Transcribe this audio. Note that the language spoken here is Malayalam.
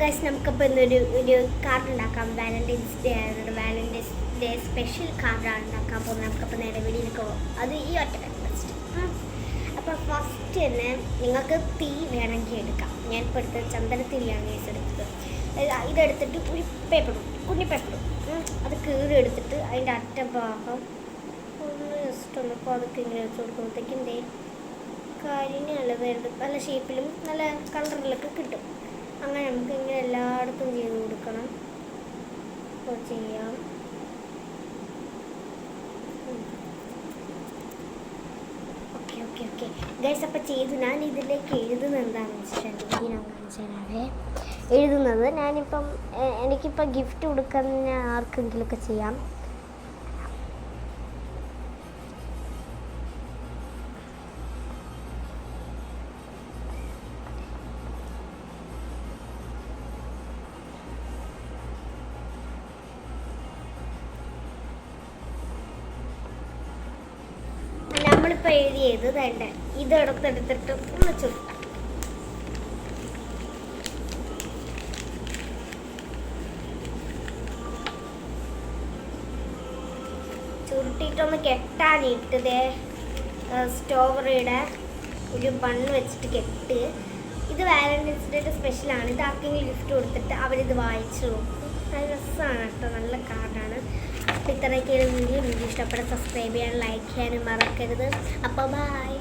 ഗൈസ് നമുക്കിപ്പോൾ ഒരു കാർഡ് ഉണ്ടാക്കാം. വാലന്റൈൻസ് ഡേ ആയതുകൊണ്ട് വാലന്റൈൻസ് ഡേ സ്പെഷ്യൽ കാർഡാണ് ഉണ്ടാക്കാൻ പോകുന്നത്. നമുക്കിപ്പോൾ നേരെ വീഡിയോയിലേക്ക് പോകാം. അത് ഈ ഒറ്റ ഫസ്റ്റ്. അപ്പോൾ ഫസ്റ്റ് തന്നെ നിങ്ങൾക്ക് തീ വേണമെങ്കിൽ എടുക്കാം. ഞാനിപ്പോൾ എടുത്തത് ചന്ദനത്തിരിയാണ് ഗൈസ് എടുത്തത്. ഇതെടുത്തിട്ട് ഒരു പേപ്പറും കുഞ്ഞി പേപ്പറും അത് കീറി എടുത്തിട്ട് അതിൻ്റെ അറ്റഭാഗം ഒന്ന് ജസ്റ്റ് ഒന്ന് പതുക്കെ ഇങ്ങനെ വെച്ച് കൊടുക്കുമ്പോഴത്തേക്കും ദേ കരിഞ്ഞല്ല വേണ്ട നല്ല ഷേപ്പിലും നല്ല കളറിലൊക്കെ കിട്ടും. അങ്ങനെ നമുക്ക് ഇങ്ങനെ എല്ലായിടത്തും ചെയ്ത് കൊടുക്കണം. അപ്പോൾ ചെയ്യാം. ഓക്കെ ഓക്കെ ഓക്കെ ഗൈസ്, അപ്പോൾ ചെയ്തു. ഞാൻ ഇതിലേക്ക് എഴുതുന്നത് എന്താണെന്ന് വെച്ചിട്ടുണ്ടെങ്കിൽ ഞാൻ കാണിച്ചു തരാവേ. എഴുതുന്നത് ഞാനിപ്പം എനിക്കിപ്പോൾ ഗിഫ്റ്റ് കൊടുക്കുന്ന ആർക്കെങ്കിലുമൊക്കെ ചെയ്യാം. നമ്മളിപ്പോൾ എഴുതിയത് വേണ്ട ഇതെടുത്തെടുത്തിട്ട് ഒന്ന് ചുരുട്ടാം. ചുരുട്ടിയിട്ടൊന്ന് കെട്ടാനിട്ടത് സ്ട്രോബെറിയുടെ ഒരു ബണ്ണ് വെച്ചിട്ട് കെട്ട്. ഇത് വാലന്റൈൻസ് ഡേയുടെ സ്പെഷ്യലാണ്. ഇത് ആർക്കെങ്കിലും ഗിഫ്റ്റ് കൊടുത്തിട്ട് അവരിത് വായിച്ചു നോക്കും. നല്ല രസമാണ് കേട്ടോ, നല്ല കാർഡാണ്. അപ്പോൾ ഇത്രയൊക്കെയാണ് വീഡിയോ ഇഷ്ടപ്പെടാൻ സബ്സ്ക്രൈബ് ചെയ്യാൻ, ലൈക്ക് ചെയ്യാനും മറക്കരുത്. അപ്പോൾ ബൈ.